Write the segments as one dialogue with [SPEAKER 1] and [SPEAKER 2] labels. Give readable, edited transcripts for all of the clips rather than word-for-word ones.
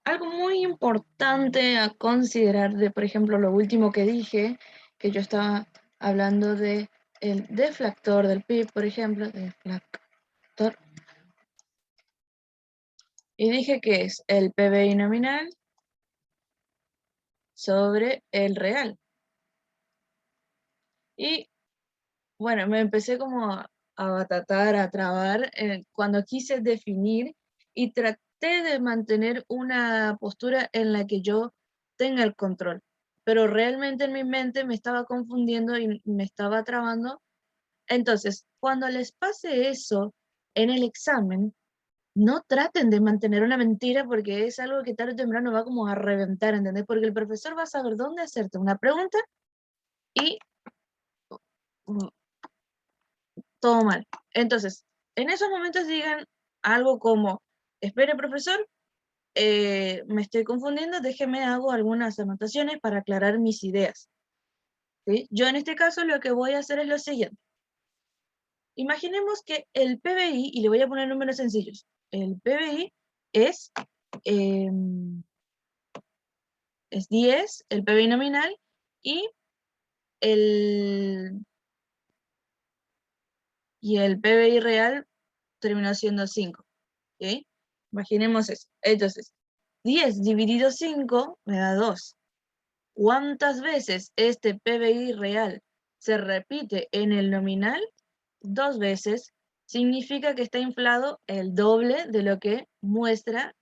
[SPEAKER 1] Algo muy importante a considerar de, por ejemplo, lo último que dije, que yo estaba hablando de el deflactor del PIB, por ejemplo, deflactor, y dije que es el PBI nominal sobre el real. Y bueno, me empecé como a batatar, a trabar cuando quise definir y traté de mantener una postura en la que yo tenga el control. Pero realmente en mi mente me estaba confundiendo y me estaba trabando. Entonces, cuando les pase eso en el examen, no traten de mantener una mentira porque es algo que tarde o temprano va como a reventar, ¿entendés? Porque el profesor va a saber dónde hacerte una pregunta y mm, todo mal. Entonces, en esos momentos digan algo como, espere profesor, me estoy confundiendo, déjeme hago algunas anotaciones para aclarar mis ideas. ¿Sí? Yo en este caso lo que voy a hacer es lo siguiente. Imaginemos que el PBI, y le voy a poner números sencillos, el PBI es, eh, es 10, el PBI nominal, y el, y el PBI real terminó siendo 5. ¿Sí? Imaginemos eso. Entonces, 10 dividido 5 me da 2. ¿Cuántas veces este PBI real se repite en el nominal? 2 veces. Significa que está inflado el doble de lo que muestra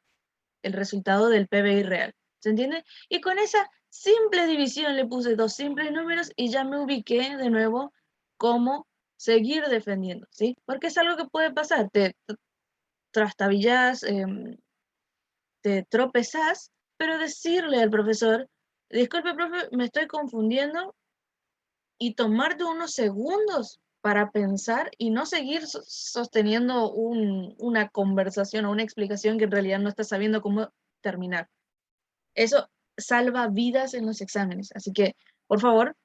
[SPEAKER 1] el resultado del PBI real. ¿Se entiende? Y con esa simple división le puse dos simples números y ya me ubiqué de nuevo cómo seguir defendiendo, ¿sí? Porque es algo que puede pasar. Te trastabillas, te tropezás, pero decirle al profesor, disculpe, profe, me estoy confundiendo, y tomarte unos segundos para pensar y no seguir sosteniendo una conversación o una explicación que en realidad no estás sabiendo cómo terminar. Eso salva vidas en los exámenes. Así que, por favor,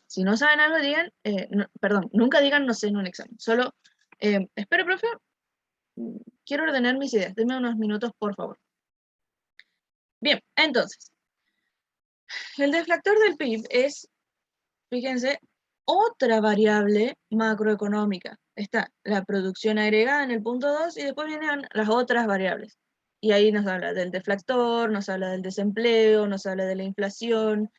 [SPEAKER 1] si no saben algo, digan, perdón, nunca digan no sé en un examen. Solo, espere, profe, quiero ordenar mis ideas. Deme unos minutos, por favor. Bien, entonces, el deflactor del PIB es, fíjense, otra variable macroeconómica. Está la producción agregada en el punto 2 y después vienen las otras variables. Y ahí nos habla del deflactor, nos habla del desempleo, nos habla de la inflación,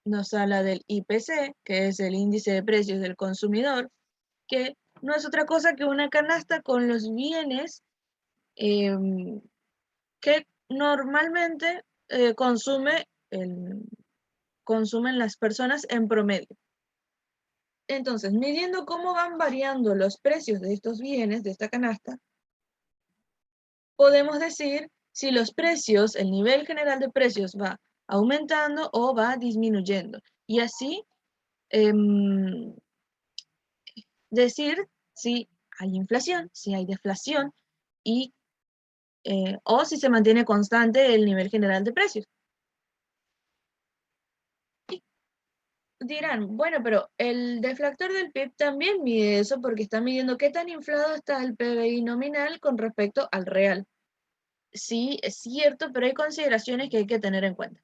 [SPEAKER 1] nos habla del IPC, que es el índice de precios del consumidor, que no es otra cosa que una canasta con los bienes eh, que normalmente consumen las personas en promedio. Entonces, midiendo cómo van variando los precios de estos bienes, de esta canasta, podemos decir si los precios, el nivel general de precios va aumentando o va disminuyendo. Y así decir si hay inflación, si hay deflación y, o si se mantiene constante el nivel general de precios. Y dirán, bueno, pero el deflactor del PIB también mide eso porque está midiendo qué tan inflado está el PBI nominal con respecto al real. Sí, es cierto, pero hay consideraciones que hay que tener en cuenta.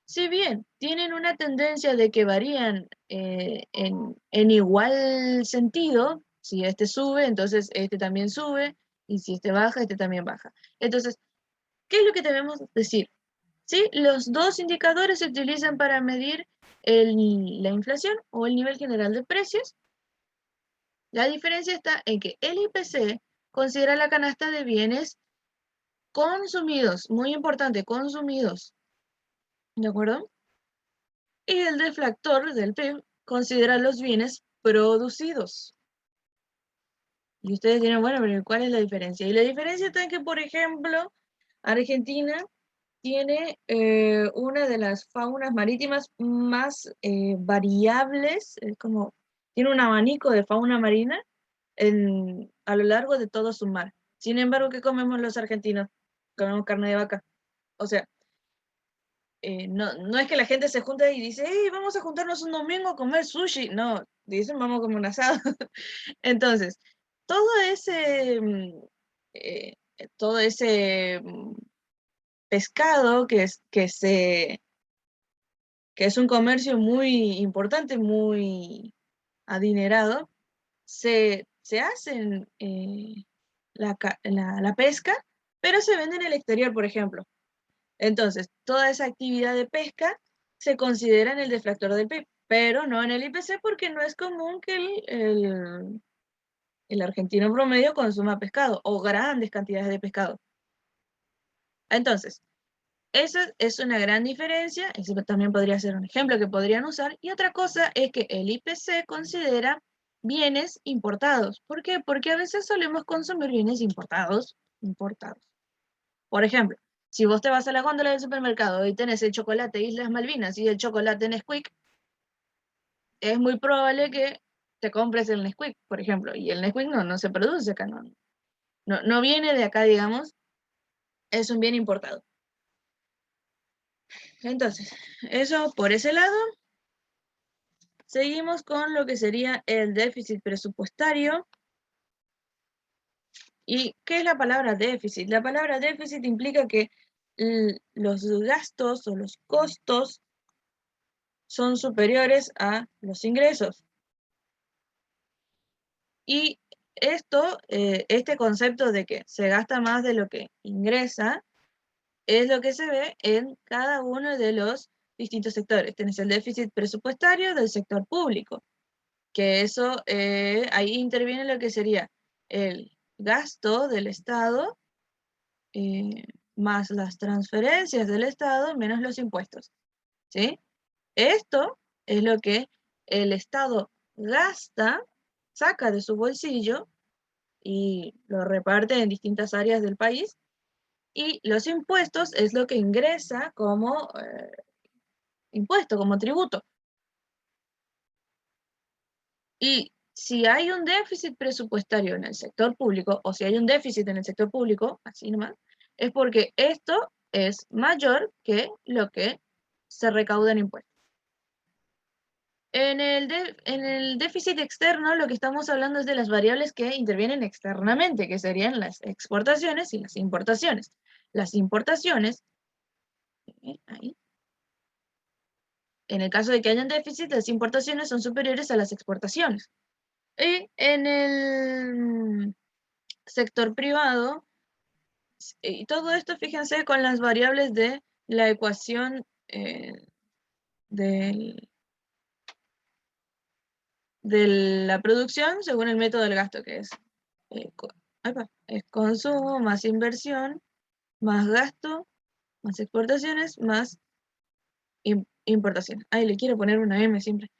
[SPEAKER 1] Si bien tienen una tendencia de que varían en igual sentido, si este sube, entonces este también sube, y si este baja, este también baja. Entonces, ¿qué es lo que debemos decir? ¿Sí? Los dos indicadores se utilizan para medir la inflación o el nivel general de precios. La diferencia está en que el IPC considera la canasta de bienes consumidos, muy importante, consumidos, ¿de acuerdo? Y el deflactor del PIB considera los bienes producidos. Y ustedes dirán, bueno, pero ¿cuál es la diferencia? Y la diferencia está en que, por ejemplo, Argentina tiene una de las faunas marítimas más variables, es como, tiene un abanico de fauna marina a lo largo de todo su mar. Sin embargo, ¿qué comemos los argentinos? Comemos carne de vaca. O sea, no es que la gente se junte y dice, hey, vamos a juntarnos un domingo a comer sushi. No, dicen, vamos a comer un asado. Entonces, todo ese, todo ese pescado, que es un comercio muy importante, muy adinerado, se hacen la pesca, pero se vende en el exterior, por ejemplo. Entonces, toda esa actividad de pesca se considera en el deflactor del PIB, pero no en el IPC porque no es común que el argentino promedio consuma pescado o grandes cantidades de pescado. Entonces, esa es una gran diferencia, eso también podría ser un ejemplo que podrían usar. Y otra cosa es que el IPC considera bienes importados. ¿Por qué? Porque a veces solemos consumir bienes importados. Por ejemplo, si vos te vas a la góndola del supermercado y tenés el chocolate Islas Malvinas y el chocolate Nesquik, es muy probable que te compres el Nesquik, por ejemplo. Y el Nesquik no se produce acá, no viene de acá, digamos, es un bien importado. Entonces, eso por ese lado. Seguimos con lo que sería el déficit presupuestario. ¿Y qué es la palabra déficit? La palabra déficit implica que los gastos o los costos son superiores a los ingresos. Y este concepto de que se gasta más de lo que ingresa, es lo que se ve en cada uno de los distintos sectores. Tenés el déficit presupuestario del sector público, que eso, ahí interviene lo que sería el gasto del Estado, más las transferencias del Estado, menos los impuestos, ¿sí? Esto es lo que el Estado gasta, saca de su bolsillo y lo reparte en distintas áreas del país, y los impuestos es lo que ingresa como impuesto, como tributo. Y si hay un déficit presupuestario en el sector público, o si hay un déficit en el sector público, así nomás, es porque esto es mayor que lo que se recauda en impuestos. En el déficit externo, lo que estamos hablando es de las variables que intervienen externamente, que serían las exportaciones y las importaciones. Las importaciones, ahí, en el caso de que haya un déficit, las importaciones son superiores a las exportaciones. Y en el sector privado, y todo esto, fíjense, con las variables de la ecuación de la producción según el método del gasto, que es, es consumo más inversión, más gasto, más exportaciones, más importación. Ahí le quiero poner una M simple.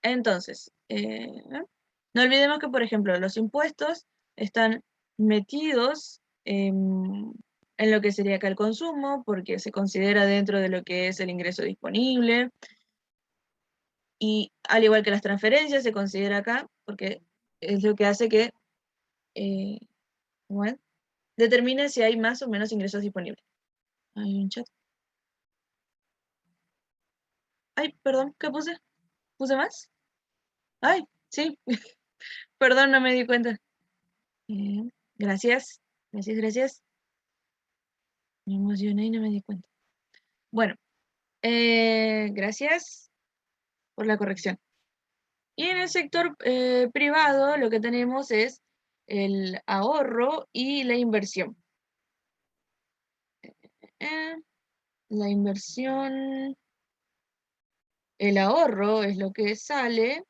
[SPEAKER 1] Entonces, no olvidemos que, por ejemplo, los impuestos están metidos en lo que sería acá el consumo, porque se considera dentro de lo que es el ingreso disponible, y al igual que las transferencias se considera acá, porque es lo que hace que bueno, determine si hay más o menos ingresos disponibles. Hay un chat. Ay, perdón, ¿qué puse? ¿Puse más? Ay, sí, perdón, no me di cuenta. Gracias, gracias. Me emocioné y no me di cuenta. Bueno, gracias por la corrección. Y en el sector privado lo que tenemos es el ahorro y la inversión. La inversión, el ahorro es lo que sale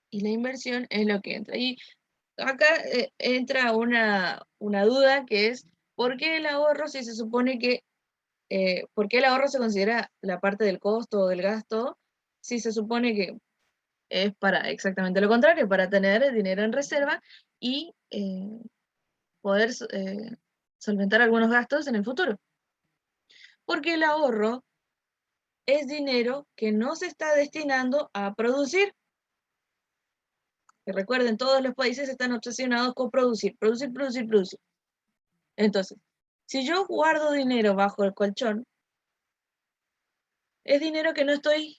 [SPEAKER 1] y la inversión es lo que entra. Y acá entra una duda, que es, ¿por qué el ahorro, si se supone que, por qué el ahorro se considera la parte del costo o del gasto, si se supone que es para exactamente lo contrario, para tener dinero en reserva y poder solventar algunos gastos en el futuro? Porque el ahorro es dinero que no se está destinando a producir. Que recuerden, todos los países están obsesionados con producir. Entonces, si yo guardo dinero bajo el colchón, es dinero que no estoy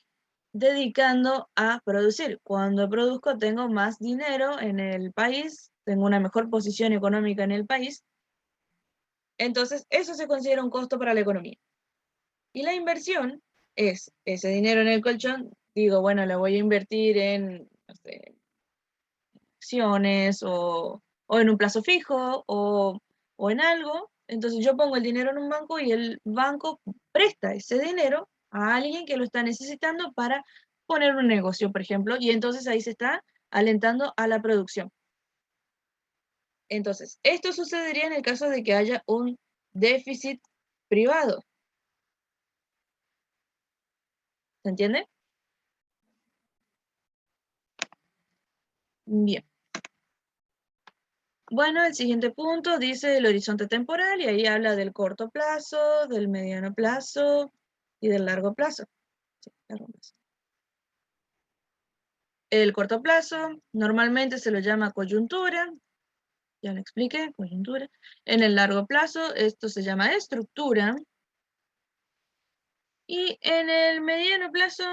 [SPEAKER 1] dedicando a producir. Cuando produzco, tengo más dinero en el país, tengo una mejor posición económica en el país, Entonces, eso se considera un costo para la economía. Y la inversión es ese dinero en el colchón, digo, bueno, lo voy a invertir en, no sé, acciones o en un plazo fijo o en algo. Entonces yo pongo el dinero en un banco y el banco presta ese dinero a alguien que lo está necesitando para poner un negocio, por ejemplo, y entonces ahí se está alentando a la producción. Entonces, esto sucedería en el caso de que haya un déficit privado. ¿Se entiende? Bien. Bueno, el siguiente punto dice el horizonte temporal y ahí habla del corto plazo, del mediano plazo y del largo plazo. Sí, largo plazo. El corto plazo normalmente se lo llama coyuntura, ya lo expliqué, coyuntura. En el largo plazo esto se llama estructura. Y en el mediano plazo,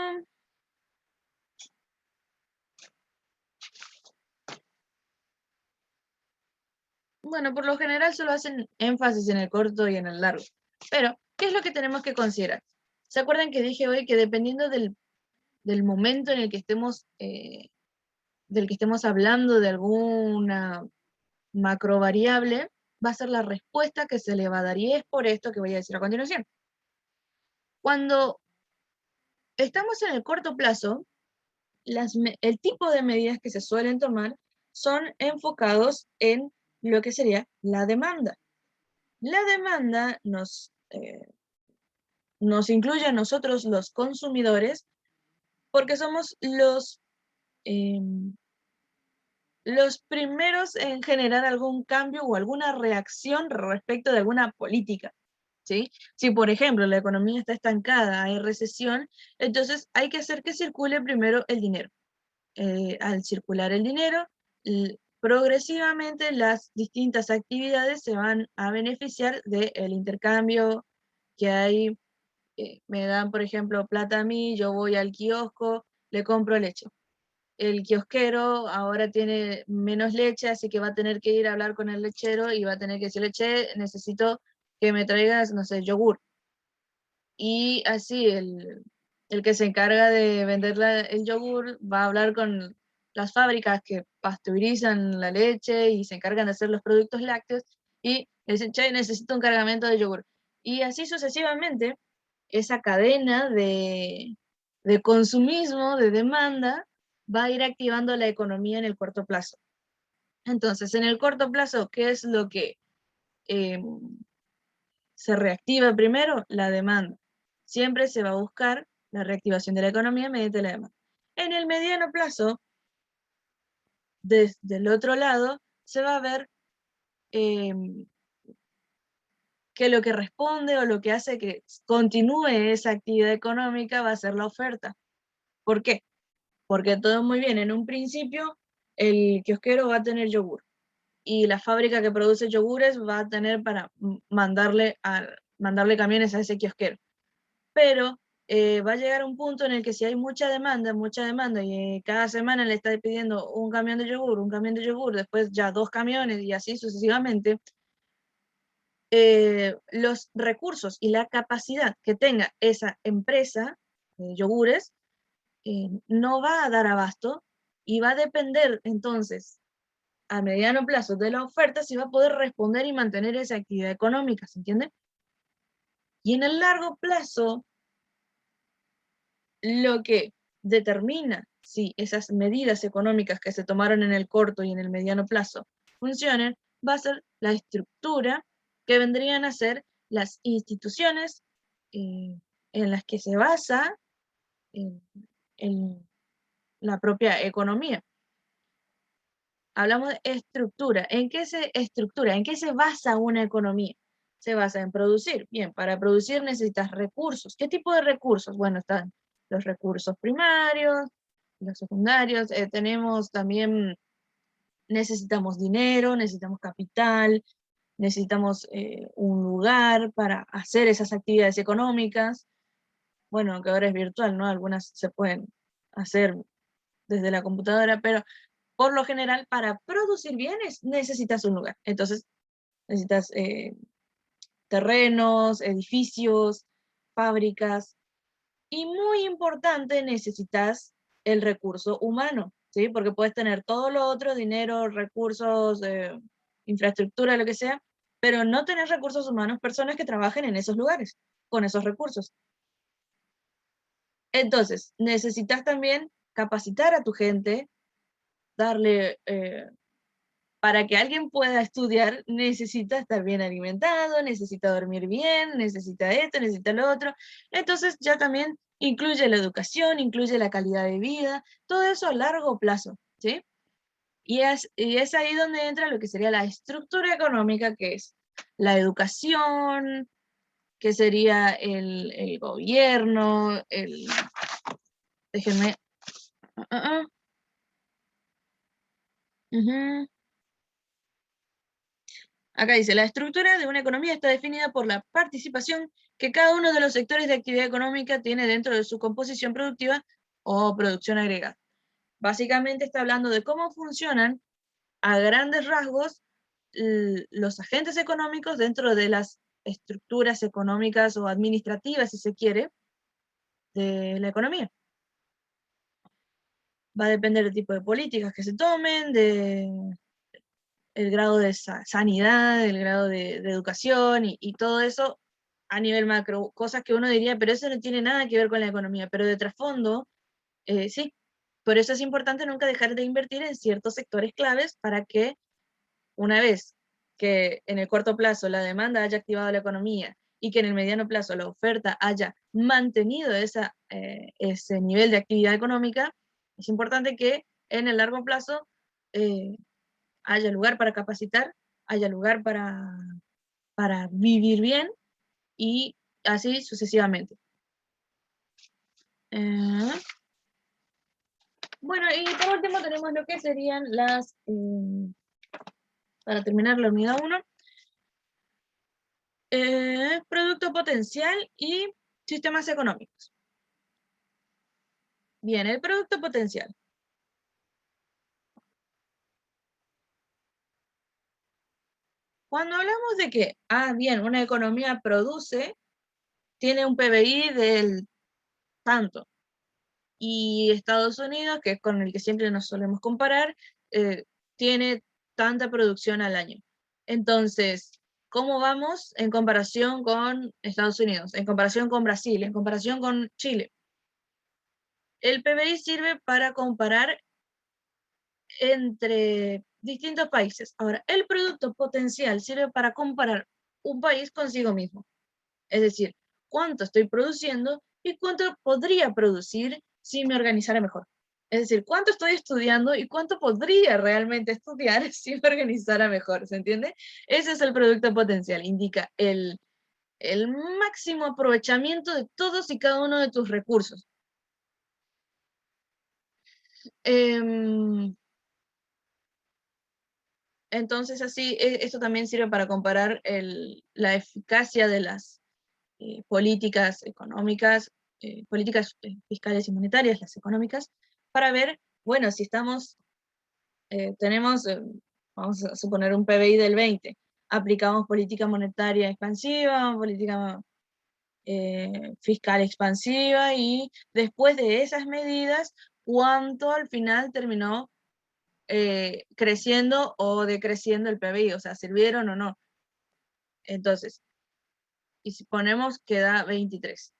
[SPEAKER 1] bueno, por lo general solo hacen énfasis en el corto y en el largo. Pero, ¿qué es lo que tenemos que considerar? ¿Se acuerdan que dije hoy que dependiendo del momento en el que estemos, del que estemos hablando de alguna macrovariable, va a ser la respuesta que se le va a dar? Y es por esto que voy a decir a continuación. Cuando estamos en el corto plazo, el tipo de medidas que se suelen tomar son enfocados en lo que sería la demanda. La demanda nos incluye a nosotros los consumidores porque somos los primeros en generar algún cambio o alguna reacción respecto de alguna política, ¿sí? Si, por ejemplo, la economía está estancada, hay recesión, entonces hay que hacer que circule primero el dinero. Al circular el dinero, progresivamente las distintas actividades se van a beneficiar del intercambio que hay. Me dan, por ejemplo, plata a mí, yo voy al kiosco, le compro leche. El kiosquero ahora tiene menos leche, así que va a tener que ir a hablar con el lechero y va a tener que decirle, che, necesito que me traigas, no sé, yogur. Y así el que se encarga de vender el yogur va a hablar con las fábricas que pasteurizan la leche y se encargan de hacer los productos lácteos y le dicen, che, necesito un cargamento de yogur. Y así sucesivamente, esa cadena de consumismo, de demanda, va a ir activando la economía en el corto plazo. Entonces, en el corto plazo, ¿qué es lo que eh, se reactiva primero? La demanda. Siempre se va a buscar la reactivación de la economía mediante la demanda. En el mediano plazo, desde el otro lado, se va a ver eh, que lo que responde o lo que hace que continúe esa actividad económica va a ser la oferta. ¿Por qué? Porque todo muy bien, en un principio el kiosquero va a tener yogur y la fábrica que produce yogures va a tener para mandarle camiones a ese kiosquero. Pero va a llegar un punto en el que si hay mucha demanda, y cada semana le está pidiendo un camión de yogur, después ya 2 camiones y así sucesivamente, los recursos y la capacidad que tenga esa empresa de yogures no va a dar abasto y va a depender entonces a mediano plazo de la oferta si va a poder responder y mantener esa actividad económica, ¿se entiende? Y en el largo plazo, lo que determina si esas medidas económicas que se tomaron en el corto y en el mediano plazo funcionen, va a ser la estructura que vendrían a ser las instituciones en las que se basa en, en la propia economía. Hablamos de estructura. ¿En qué se estructura? ¿En qué se basa una economía? Se basa en producir. Bien, para producir necesitas recursos. ¿Qué tipo de recursos? Bueno, están los recursos primarios, los secundarios. Tenemos también, necesitamos dinero, necesitamos capital, necesitamos un lugar para hacer esas actividades económicas. Bueno, que ahora es virtual, ¿no? Algunas se pueden hacer desde la computadora, pero por lo general, para producir bienes necesitas un lugar. Entonces, necesitas terrenos, edificios, fábricas. Y muy importante, necesitas el recurso humano, ¿sí? Porque puedes tener todo lo otro, dinero, recursos, infraestructura, lo que sea, pero no tener recursos humanos, personas que trabajen en esos lugares, con esos recursos. Entonces, necesitas también capacitar a tu gente, darle, para que alguien pueda estudiar, necesita estar bien alimentado, necesita dormir bien, necesita esto, necesita lo otro. Entonces ya también incluye la educación, incluye la calidad de vida, todo eso a largo plazo, ¿sí? Y es ahí donde entra lo que sería la estructura económica, que es la educación, que sería el gobierno, déjenme, ah, ah, ah, ujú. Acá dice, la estructura de una economía está definida por la participación que cada uno de los sectores de actividad económica tiene dentro de su composición productiva o producción agregada. Básicamente está hablando de cómo funcionan a grandes rasgos los agentes económicos dentro de las estructuras económicas o administrativas, si se quiere, de la economía. Va a depender del tipo de políticas que se tomen, el grado de sanidad, el grado de educación y todo eso a nivel macro, cosas que uno diría, pero eso no tiene nada que ver con la economía, pero de trasfondo, sí. Por eso es importante nunca dejar de invertir en ciertos sectores claves para que una vez que en el corto plazo la demanda haya activado la economía y que en el mediano plazo la oferta haya mantenido ese nivel de actividad económica, es importante que en el largo plazo eh, haya lugar para capacitar, haya lugar para vivir bien y así sucesivamente. Eh, bueno, y por último tenemos lo que serían para terminar la unidad 1, producto potencial y sistemas económicos. Bien, el producto potencial. Cuando hablamos de que, bien, una economía produce, tiene un PBI del tanto, y Estados Unidos, que es con el que siempre nos solemos comparar, tiene tanta producción al año. Entonces, ¿cómo vamos en comparación con Estados Unidos, en comparación con Brasil, en comparación con Chile? El PBI sirve para comparar entre distintos países. Ahora, el producto potencial sirve para comparar un país consigo mismo. Es decir, cuánto estoy produciendo y cuánto podría producir si me organizara mejor. Es decir, cuánto estoy estudiando y cuánto podría realmente estudiar si me organizara mejor, ¿se entiende? Ese es el producto potencial, indica el máximo aprovechamiento de todos y cada uno de tus recursos. Entonces, así, esto también sirve para comparar la eficacia de las políticas económicas, políticas fiscales y monetarias, las económicas, para ver, bueno, si tenemos, vamos a suponer un PBI del 20, aplicamos política monetaria expansiva, política fiscal expansiva, y después de esas medidas, ¿cuánto al final terminó creciendo o decreciendo el PBI? O sea, ¿sirvieron o no? Entonces, y si ponemos que da 23.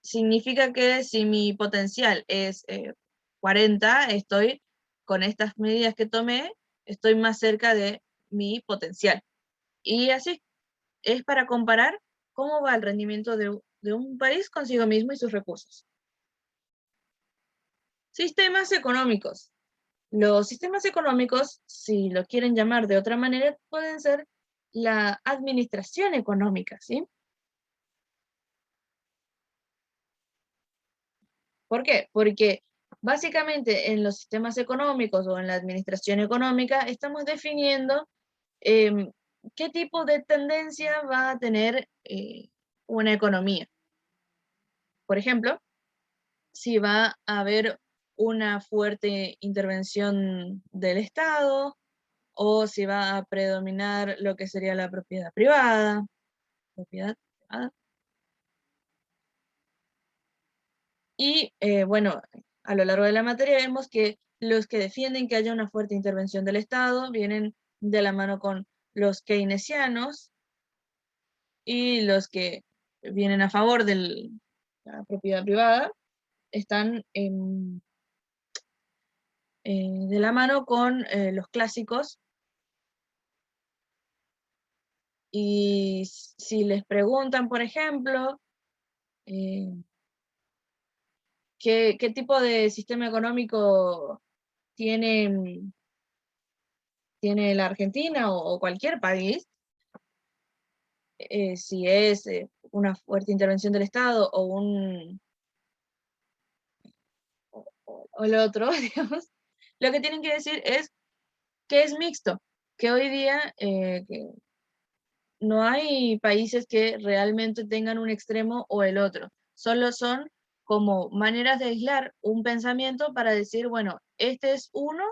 [SPEAKER 1] Significa que si mi potencial es 40, estoy, con estas medidas que tomé, estoy más cerca de mi potencial. Y así, es para comparar cómo va el rendimiento de un país consigo mismo y sus recursos. Sistemas económicos. Los sistemas económicos, si lo quieren llamar de otra manera, pueden ser la administración económica, ¿sí? ¿Por qué? Porque básicamente en los sistemas económicos o en la administración económica estamos definiendo em, qué tipo de tendencia va a tener una economía. Por ejemplo, si va a haber una fuerte intervención del Estado o si va a predominar lo que sería la propiedad privada, propiedad privada. Y bueno, a lo largo de la materia vemos que los que defienden que haya una fuerte intervención del Estado vienen de la mano con los keynesianos, y los que vienen a favor de la propiedad privada están de la mano con los clásicos. Y si les preguntan, por ejemplo, ¿qué tipo de sistema económico tiene, tiene la Argentina o cualquier país? Si es una fuerte intervención del Estado o el otro, digamos, lo que tienen que decir es que es mixto, que hoy día que no hay países que realmente tengan un extremo o el otro, solo son como maneras de aislar un pensamiento para decir, bueno, este es uno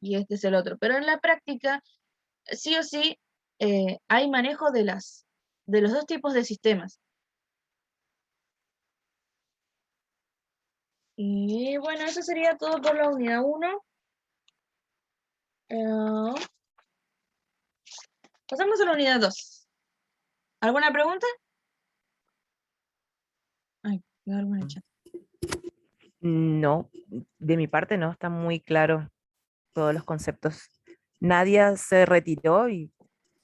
[SPEAKER 1] y este es el otro, pero en la práctica, sí o sí, hay manejo de los dos tipos de sistemas. Y bueno, eso sería todo por la unidad 1. Pasamos a la unidad 2. ¿Alguna pregunta? Ay, quedó algo en el chat.
[SPEAKER 2] No, de mi parte no, está muy claro todos los conceptos. Nadia se retiró y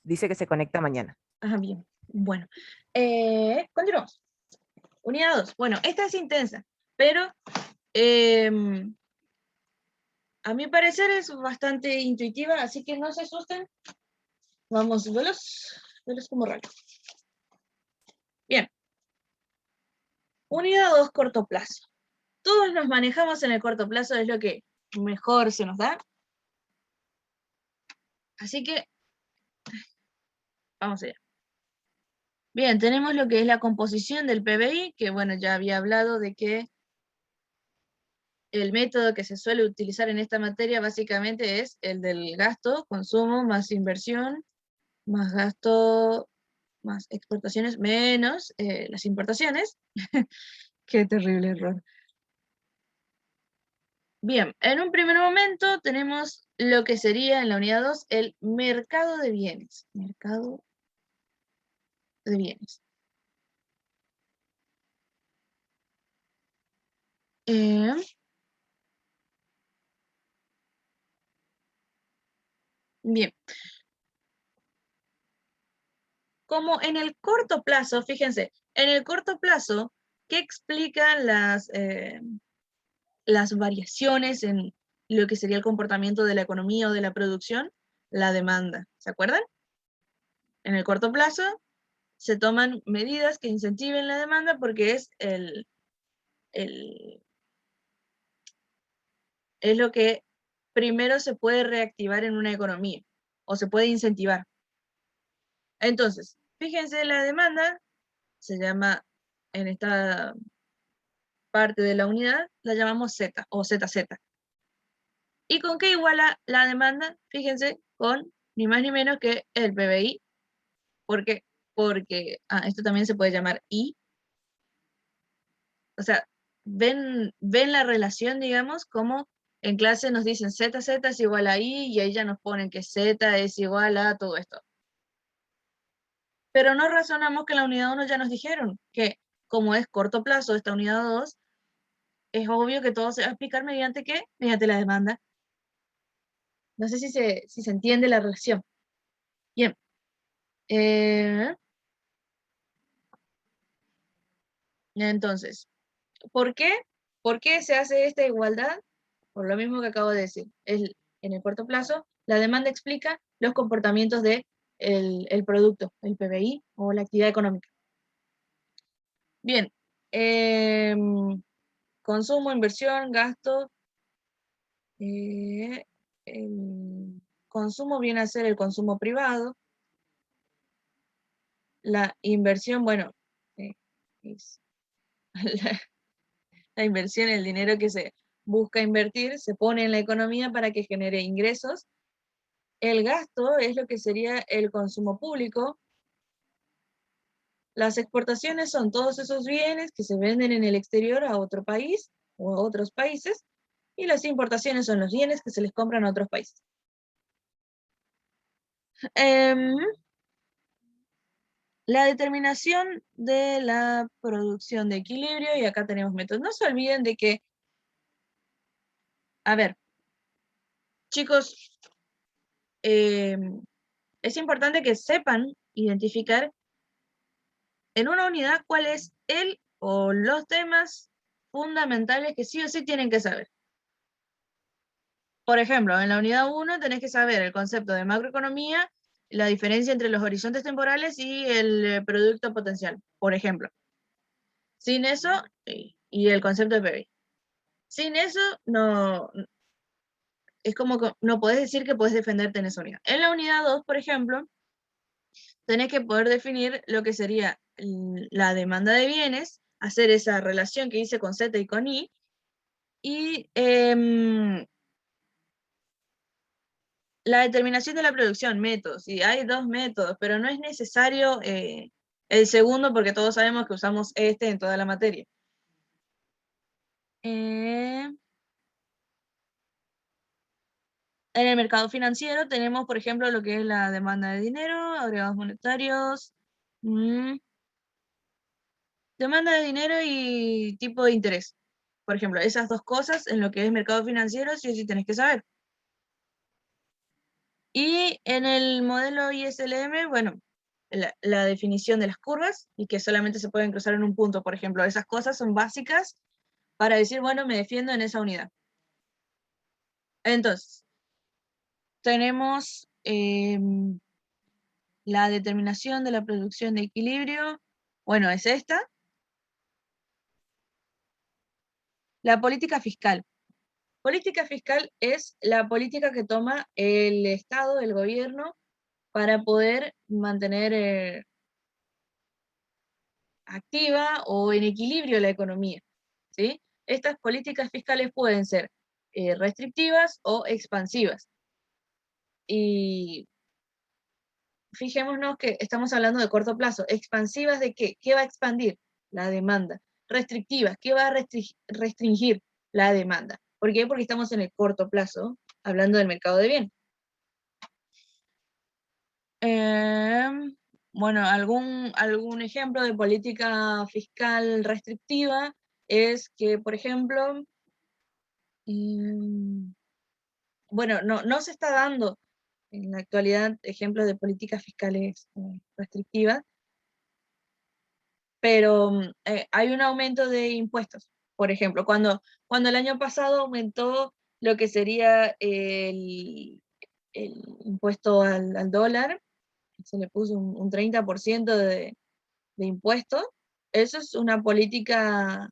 [SPEAKER 2] dice que se conecta mañana.
[SPEAKER 1] Ah, bien. Bueno, continuamos. Unidad 2. Bueno, esta es intensa, pero a mi parecer es bastante intuitiva, así que no se asusten. Vamos, velos como rayo. Bien. Unidad 2, corto plazo. Todos nos manejamos en el corto plazo, es lo que mejor se nos da. Así que, vamos allá. Bien, tenemos lo que es la composición del PBI, que bueno, ya había hablado de que el método que se suele utilizar en esta materia básicamente es el del gasto, consumo, más inversión, más gasto, más exportaciones, menos las importaciones. Qué terrible error. Bien, en un primer momento tenemos lo que sería en la unidad 2 el mercado de bienes. Mercado de bienes. Eh, bien, como en el corto plazo, fíjense, en el corto plazo, ¿qué explican las variaciones en lo que sería el comportamiento de la economía o de la producción? La demanda, ¿se acuerdan? En el corto plazo se toman medidas que incentiven la demanda porque el, es lo que primero se puede reactivar en una economía o se puede incentivar. Entonces, fíjense, la demanda se llama, en esta parte de la unidad, la llamamos Z o ZZ. ¿Y con qué iguala la demanda? Fíjense, con ni más ni menos que el PBI. ¿Por qué? Porque esto también se puede llamar I. O sea, ven la relación, digamos, como en clase nos dicen ZZ es igual a I y ahí ya nos ponen que Z es igual a todo esto. Pero no razonamos que en la unidad 1 ya nos dijeron que como es corto plazo esta unidad 2, es obvio que todo se va a explicar mediante ¿qué? Mediante la demanda. No sé si se entiende la relación. Bien. Eh, entonces, ¿por qué? ¿Por qué se hace esta igualdad? Por lo mismo que acabo de decir. En el corto plazo, la demanda explica los comportamientos del el producto, el PBI o la actividad económica. Bien. Consumo, inversión, gasto. El consumo viene a ser el consumo privado. La inversión, bueno, es la inversión, el dinero que se busca invertir, se pone en la economía para que genere ingresos. El gasto es lo que sería el consumo público. Las exportaciones son todos esos bienes que se venden en el exterior a otro país o a otros países, y las importaciones son los bienes que se les compran a otros países. La determinación de la producción de equilibrio, y acá tenemos métodos. No se olviden de que, a ver, chicos, es importante que sepan identificar en una unidad cuál es el o los temas fundamentales que sí o sí tienen que saber. Por ejemplo, en la unidad 1 tenés que saber el concepto de macroeconomía, la diferencia entre los horizontes temporales y el producto potencial, por ejemplo. Sin eso, y el concepto de PBI. Sin eso, no, es como que no podés decir que podés defenderte en esa unidad. En la unidad 2, por ejemplo, tenés que poder definir lo que sería la demanda de bienes, hacer esa relación que hice con Z y con I, y la determinación de la producción, métodos. Y hay dos métodos, pero no es necesario el segundo porque todos sabemos que usamos este en toda la materia. En el mercado financiero tenemos, por ejemplo, lo que es la demanda de dinero, agregados monetarios, demanda de dinero y tipo de interés. Por ejemplo, esas dos cosas en lo que es mercado financiero sí o sí tenés que saber. Y en el modelo ISLM, bueno, la definición de las curvas y que solamente se pueden cruzar en un punto, por ejemplo, esas cosas son básicas para decir, bueno, me defiendo en esa unidad. Entonces, tenemos la determinación de la producción de equilibrio, bueno, es esta. La política fiscal. Política fiscal es la política que toma el Estado, el gobierno, para poder mantener activa o en equilibrio la economía, ¿sí? Estas políticas fiscales pueden ser restrictivas o expansivas. Y fijémonos que estamos hablando de corto plazo. ¿Expansivas de qué? ¿Qué va a expandir? La demanda. Restrictivas, ¿qué va a restringir? La demanda. ¿Por qué? Porque estamos en el corto plazo, hablando del mercado de bienes. Bueno, algún ejemplo de política fiscal restrictiva es que, por ejemplo, bueno, no se está dando en la actualidad ejemplos de políticas fiscales restrictivas, pero hay un aumento de impuestos. Por ejemplo, cuando el año pasado aumentó lo que sería el impuesto al dólar, se le puso un 30% de impuestos, eso es una política...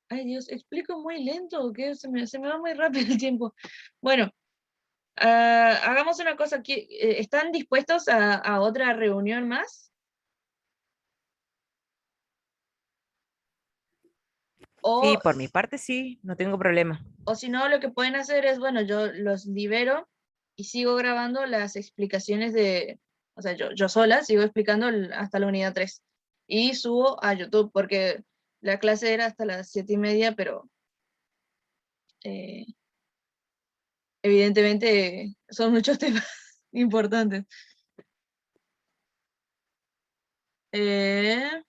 [SPEAKER 1] Ay Dios, explico muy lento, que se me va muy rápido el tiempo. Bueno, hagamos una cosa aquí. ¿Están dispuestos a otra reunión más?
[SPEAKER 2] Sí,
[SPEAKER 1] O,
[SPEAKER 2] por mi parte sí, no tengo problema.
[SPEAKER 1] o si no, lo que pueden hacer es, bueno, yo los libero y sigo grabando las explicaciones o sea, yo sola sigo explicando hasta la unidad 3. Y subo a YouTube, porque la clase era hasta las 7:30, pero eh, evidentemente son muchos temas importantes. Eh,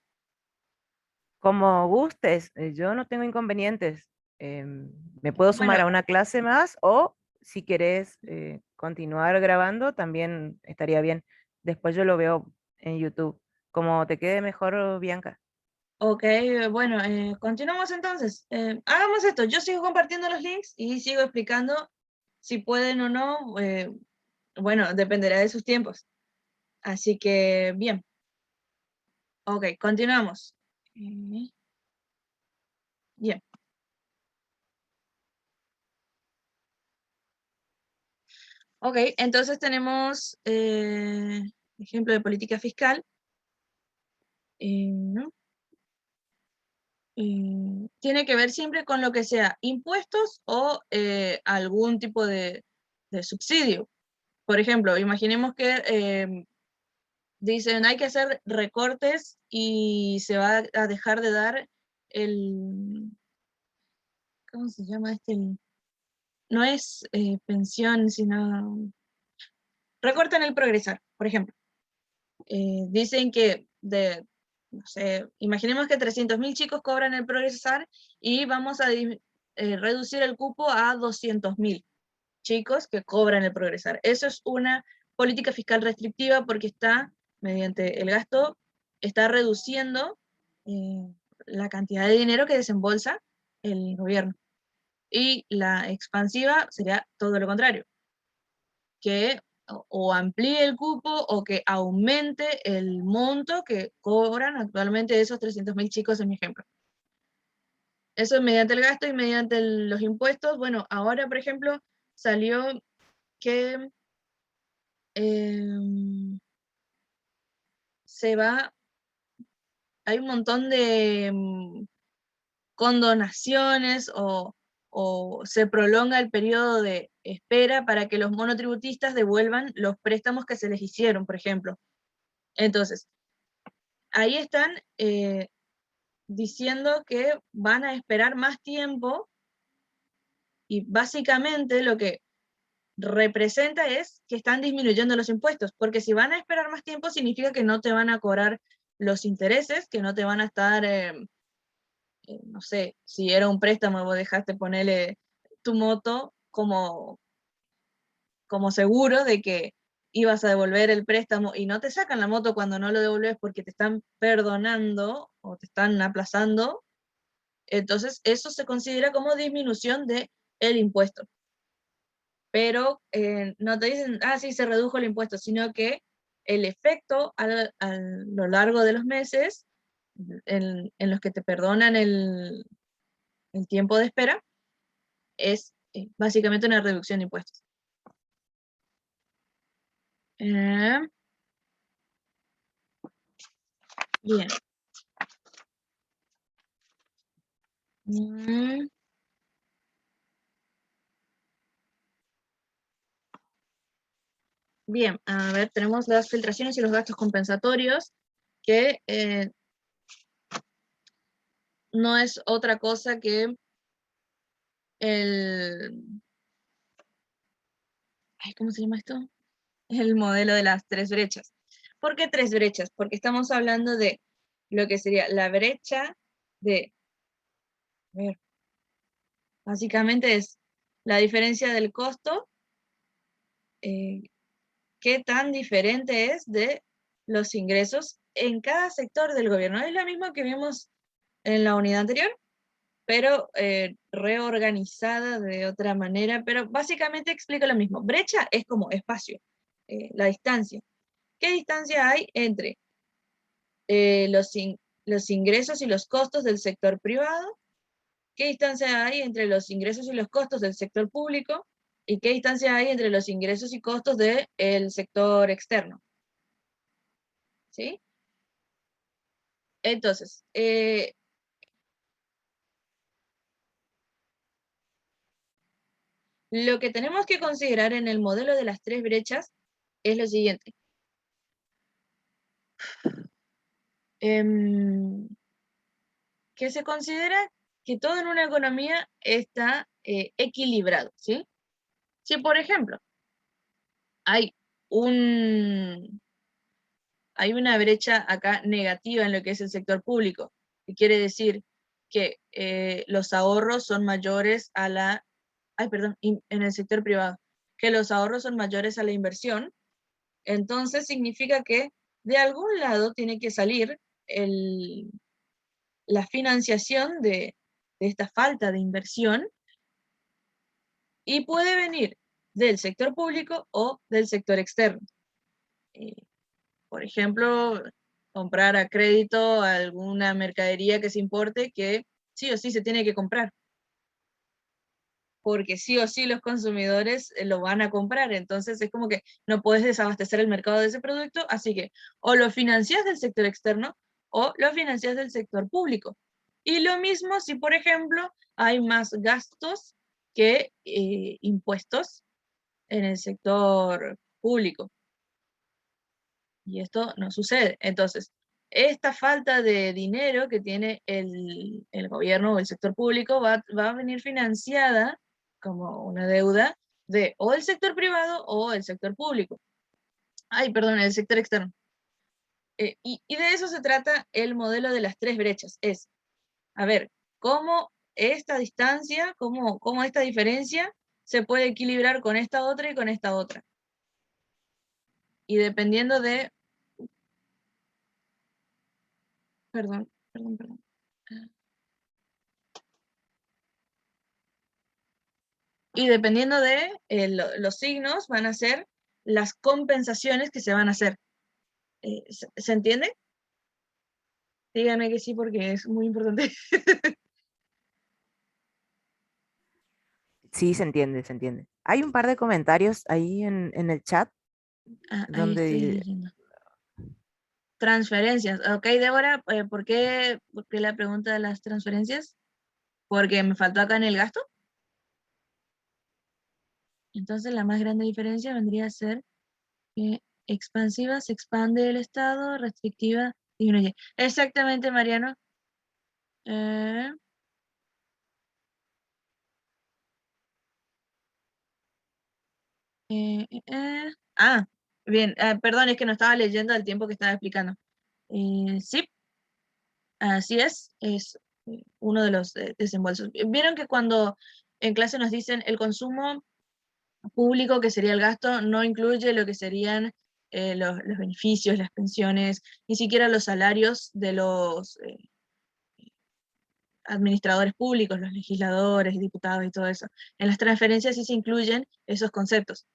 [SPEAKER 2] Como gustes, yo no tengo inconvenientes. Me puedo sumar
[SPEAKER 1] bueno,
[SPEAKER 2] a una clase más o si querés continuar grabando, también estaría bien. Después yo lo veo en YouTube. Como te quede mejor, Bianca.
[SPEAKER 1] ok, bueno, continuamos entonces. Hagamos esto, yo sigo compartiendo los links y sigo explicando si pueden o no. Bueno, dependerá de sus tiempos. Así que, bien. Ok, continuamos. Bien. Ok, entonces tenemos ejemplo de política fiscal. ¿No? Tiene que ver siempre con lo que sea impuestos o algún tipo de subsidio. Por ejemplo, imaginemos que dicen hay que hacer recortes y se va a dejar de dar ¿cómo se llama este? No es pensión, sino recortan el progresar, por ejemplo. Dicen que no sé, imaginemos que 300.000 chicos cobran el progresar y vamos a reducir el cupo a 200.000 chicos que cobran el progresar. Eso es una política fiscal restrictiva porque está, mediante el gasto, está reduciendo la cantidad de dinero que desembolsa el gobierno. Y la expansiva sería todo lo contrario, que o amplíe el cupo o que aumente el monto que cobran actualmente esos 300.000 chicos en mi ejemplo. Eso es mediante el gasto y mediante los impuestos. Bueno, ahora, por ejemplo, salió que hay un montón de condonaciones o se prolonga el periodo de espera para que los monotributistas devuelvan los préstamos que se les hicieron, por ejemplo. Entonces, ahí están diciendo que van a esperar más tiempo y básicamente lo que representa es que están disminuyendo los impuestos, porque si van a esperar más tiempo significa que no te van a cobrar los intereses, que no te van a estar, no sé, si era un préstamo, vos dejaste ponerle tu moto como seguro de que ibas a devolver el préstamo y no te sacan la moto cuando no lo devolves porque te están perdonando o te están aplazando, entonces eso se considera como disminución del impuesto. Pero no te dicen, sí, se redujo el impuesto, sino que el efecto a lo largo de los meses en los que te perdonan el tiempo de espera es básicamente una reducción de impuestos. Bien. Mm, Bien, a ver, tenemos las filtraciones y los gastos compensatorios, que no es otra cosa que el... ¿cómo se llama esto? El modelo de las tres brechas. ¿Por qué tres brechas? Porque estamos hablando de lo que sería la brecha de... A ver, básicamente es la diferencia del costo, qué tan diferente es de los ingresos en cada sector del gobierno. Es lo mismo que vimos en la unidad anterior, pero reorganizada de otra manera, pero básicamente explica lo mismo. Brecha es como espacio, la distancia. ¿Qué distancia hay entre los ingresos y los costos del sector privado? ¿Qué distancia hay entre los ingresos y los costos del sector público? ¿Y qué distancia hay entre los ingresos y costos del sector externo? ¿Sí? Entonces, lo que tenemos que considerar en el modelo de las tres brechas es lo siguiente. Que se considera que todo en una economía está equilibrado, ¿sí? Si, por ejemplo, hay hay una brecha acá negativa en lo que es el sector público, que quiere decir que los ahorros son mayores a en el sector privado, que los ahorros son mayores a la inversión, entonces significa que de algún lado tiene que salir la financiación de esta falta de inversión y puede venir del sector público o del sector externo. Eh, por ejemplo, comprar a crédito alguna mercadería que se importe que sí o sí se tiene que comprar, porque sí o sí los consumidores lo van a comprar, entonces es como que no puedes desabastecer el mercado de ese producto, así que o lo financias del sector externo o lo financias del sector público. Y lo mismo si, por ejemplo, hay más gastos que impuestos en el sector público. Y esto no sucede. Entonces, esta falta de dinero que tiene el gobierno o el sector público va a venir financiada como una deuda de o el sector privado o el sector público. Ay, perdón, el sector externo. Y de eso se trata el modelo de las tres brechas. Es, a ver, cómo esta distancia, cómo esta diferencia se puede equilibrar con esta otra y con esta otra. Y dependiendo de... Perdón. Y dependiendo de los signos, van a ser las compensaciones que se van a hacer. ¿Se entiende? Díganme que sí, porque es muy importante.
[SPEAKER 2] Sí, se entiende, se entiende. Hay un par de comentarios ahí en el chat
[SPEAKER 1] Ahí estoy
[SPEAKER 2] donde
[SPEAKER 1] leyendo. Transferencias. Ok, Débora, ¿por qué la pregunta de las transferencias? Porque me faltó acá en el gasto. Entonces la más grande diferencia vendría a ser que expansiva se expande el Estado, restrictiva disminuye. Exactamente, Mariano. Eh, Ah, bien, perdón, es que no estaba leyendo al tiempo que estaba explicando. Sí, así es uno de los desembolsos. Vieron que cuando en clase nos dicen el consumo público, que sería el gasto, no incluye lo que serían los beneficios, las pensiones, ni siquiera los salarios de los administradores públicos, los legisladores, diputados y todo eso. En las transferencias sí se incluyen esos conceptos.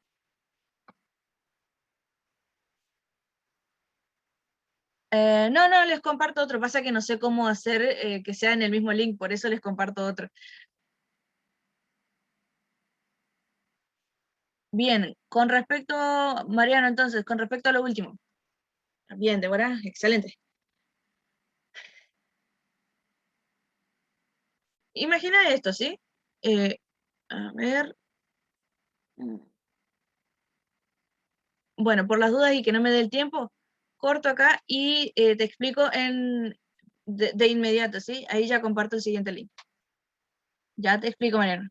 [SPEAKER 1] No, les comparto otro. Pasa que no sé cómo hacer que sea en el mismo link, por eso les comparto otro. Bien, con respecto, Mariano, entonces, con respecto a lo último. Bien, Débora, excelente. Imagina esto, ¿sí? Eh, a ver. Bueno, por las dudas y que no me dé el tiempo, corto acá y te explico de inmediato, ¿sí? Ahí ya comparto el siguiente link. Ya te explico, Mariano.